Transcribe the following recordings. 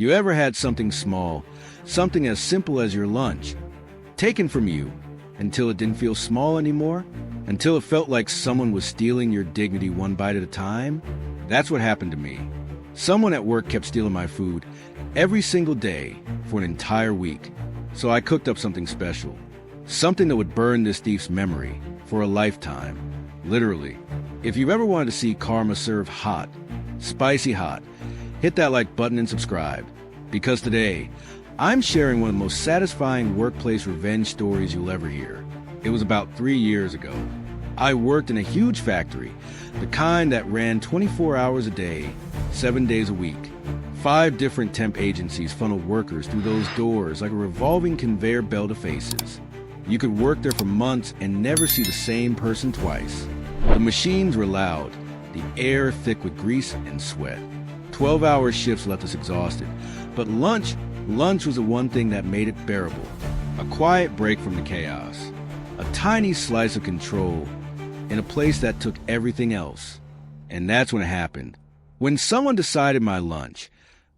You ever had something small, something as simple as your lunch, taken from you until it didn't feel small anymore? Until it felt like someone was stealing your dignity one bite at a time? That's what happened to me. Someone at work kept stealing my food every single day for an entire week. So I cooked up something special. Something that would burn this thief's memory for a lifetime. Literally. If you've ever wanted to see karma serve hot, spicy hot, hit that like button and subscribe. Because today, I'm sharing one of the most satisfying workplace revenge stories you'll ever hear. It was about 3 years ago. I worked in a huge factory, the kind that ran 24 hours a day, 7 days a week. 5 different temp agencies funneled workers through those doors like a revolving conveyor belt of faces. You could work there for months and never see the same person twice. The machines were loud, the air thick with grease and sweat. 12-hour shifts left us exhausted, but lunch was the one thing that made it bearable. A quiet break from the chaos. A tiny slice of control in a place that took everything else. And that's when it happened. When someone decided my lunch,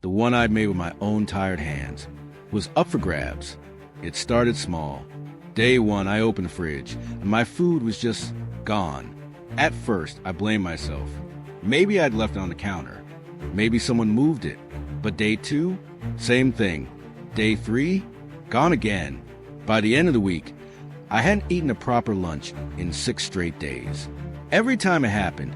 the one I'd made with my own tired hands, was up for grabs. It started small. Day one, I opened the fridge, and my food was just gone. At first, I blamed myself. Maybe I'd left it on the counter. Maybe someone moved it. But day 2, same thing. Day 3, gone again. By the end of the week, I hadn't eaten a proper lunch in 6 straight days. Every time it happened,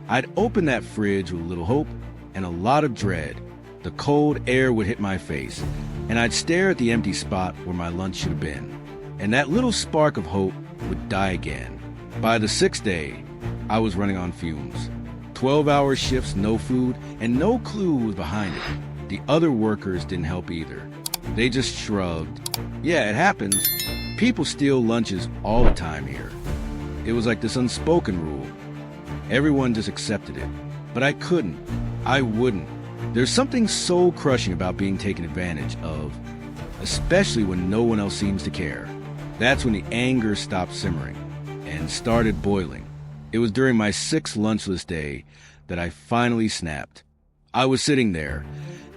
I'd open that fridge with a little hope and a lot of dread. The cold air would hit my face, and I'd stare at the empty spot where my lunch should have been. And that little spark of hope would die again. By the 6th day, I was running on fumes. 12-hour shifts, no food, and no clue who was behind it. The other workers didn't help either. They just shrugged. Yeah, it happens. People steal lunches all the time here. It was like this unspoken rule. Everyone just accepted it. But I couldn't. I wouldn't. There's something soul-crushing about being taken advantage of, especially when no one else seems to care. That's when the anger stopped simmering and started boiling. It was during my 6th lunchless day that I finally snapped. I was sitting there,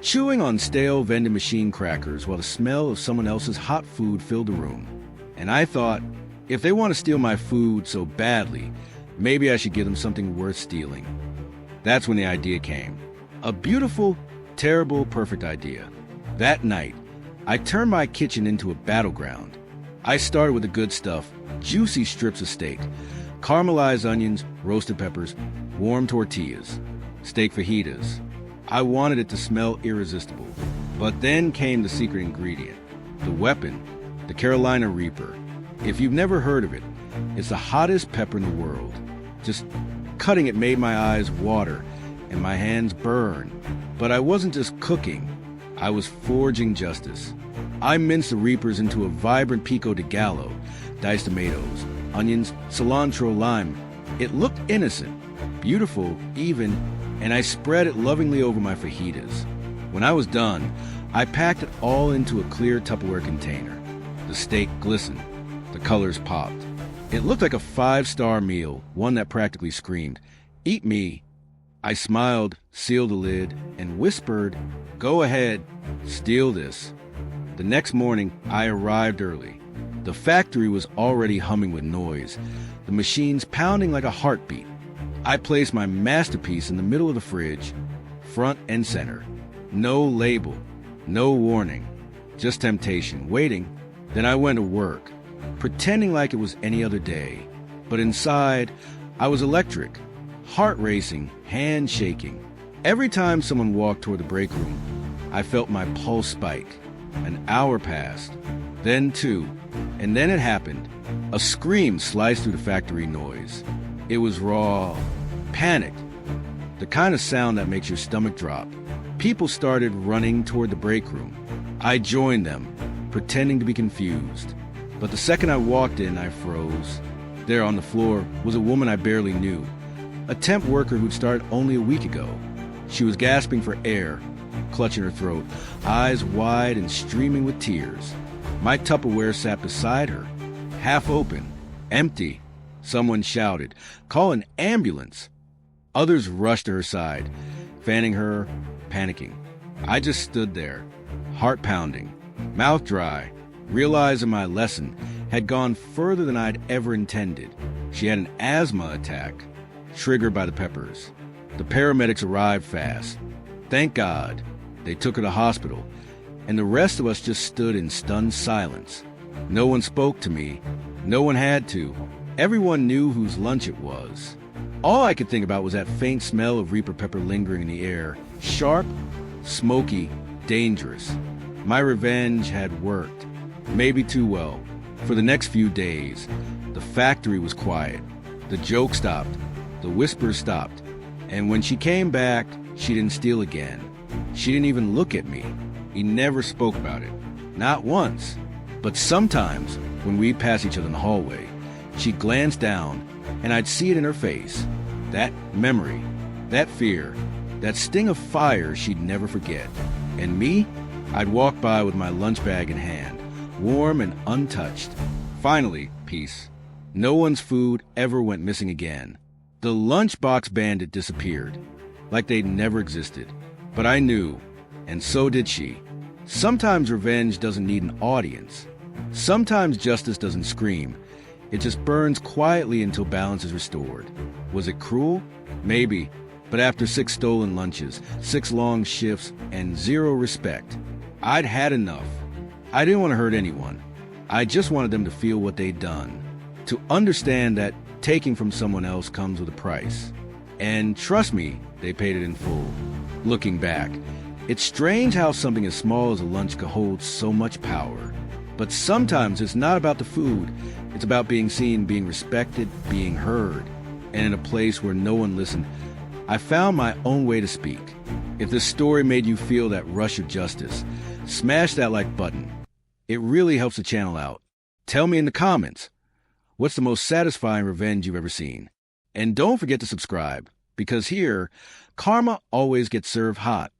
chewing on stale vending machine crackers while the smell of someone else's hot food filled the room. And I thought, if they want to steal my food so badly, maybe I should give them something worth stealing. That's when the idea came. A beautiful, terrible, perfect idea. That night, I turned my kitchen into a battleground. I started with the good stuff, juicy strips of steak, caramelized onions, roasted peppers, warm tortillas, steak fajitas. I wanted it to smell irresistible. But then came the secret ingredient, the weapon, the Carolina Reaper. If you've never heard of it, it's the hottest pepper in the world. Just cutting it made my eyes water and my hands burn. But I wasn't just cooking, I was forging justice. I minced the Reapers into a vibrant pico de gallo, diced tomatoes, onions, cilantro, lime. It looked innocent, beautiful, even, and I spread it lovingly over my fajitas. When I was done, I packed it all into a clear Tupperware container. The steak glistened. The colors popped. It looked like a 5-star meal, one that practically screamed, "Eat me." I smiled, sealed the lid, and whispered, "Go ahead, steal this." The next morning, I arrived early. The factory was already humming with noise, the machines pounding like a heartbeat. I placed my masterpiece in the middle of the fridge, front and center. No label, no warning, just temptation, waiting. Then I went to work, pretending like it was any other day. But inside, I was electric, heart racing, hand shaking. Every time someone walked toward the break room, I felt my pulse spike. An hour passed, then 2, and then it happened. A scream sliced through the factory noise. It was raw, panicked, the kind of sound that makes your stomach drop. People started running toward the break room. I joined them, pretending to be confused. But the second I walked in, I froze. There on the floor was a woman I barely knew, a temp worker who'd started only a week ago. She was gasping for air, clutching her throat, eyes wide and streaming with tears. My Tupperware sat beside her, half open, empty. Someone shouted, "Call an ambulance!" Others rushed to her side, fanning her, panicking. I just stood there, heart pounding, mouth dry, realizing my lesson had gone further than I'd ever intended. She had an asthma attack, triggered by the peppers. The paramedics arrived fast. Thank God. They took her to hospital, and the rest of us just stood in stunned silence. No one spoke to me. No one had to. Everyone knew whose lunch it was. All I could think about was that faint smell of Reaper pepper lingering in the air. Sharp, smoky, dangerous. My revenge had worked. Maybe too well. For the next few days, the factory was quiet. The joke stopped. The whispers stopped. And when she came back, she didn't steal again. She didn't even look at me. He never spoke about it. Not once. But sometimes, when we'd pass each other in the hallway, she'd glance down, and I'd see it in her face. That memory, that fear, that sting of fire she'd never forget. And me? I'd walk by with my lunch bag in hand, warm and untouched. Finally, peace. No one's food ever went missing again. The lunchbox bandit disappeared, like they'd never existed. But I knew, and so did she. Sometimes revenge doesn't need an audience. Sometimes justice doesn't scream. It just burns quietly until balance is restored. Was it cruel? Maybe. But after 6 stolen lunches, 6 long shifts, and 0 respect, I'd had enough. I didn't want to hurt anyone. I just wanted them to feel what they'd done. To understand that taking from someone else comes with a price. And trust me, they paid it in full. Looking back, it's strange how something as small as a lunch could hold so much power. But sometimes it's not about the food. It's about being seen, being respected, being heard. And in a place where no one listened, I found my own way to speak. If this story made you feel that rush of justice, smash that like button. It really helps the channel out. Tell me in the comments, what's the most satisfying revenge you've ever seen? And don't forget to subscribe, because here, karma always gets served hot.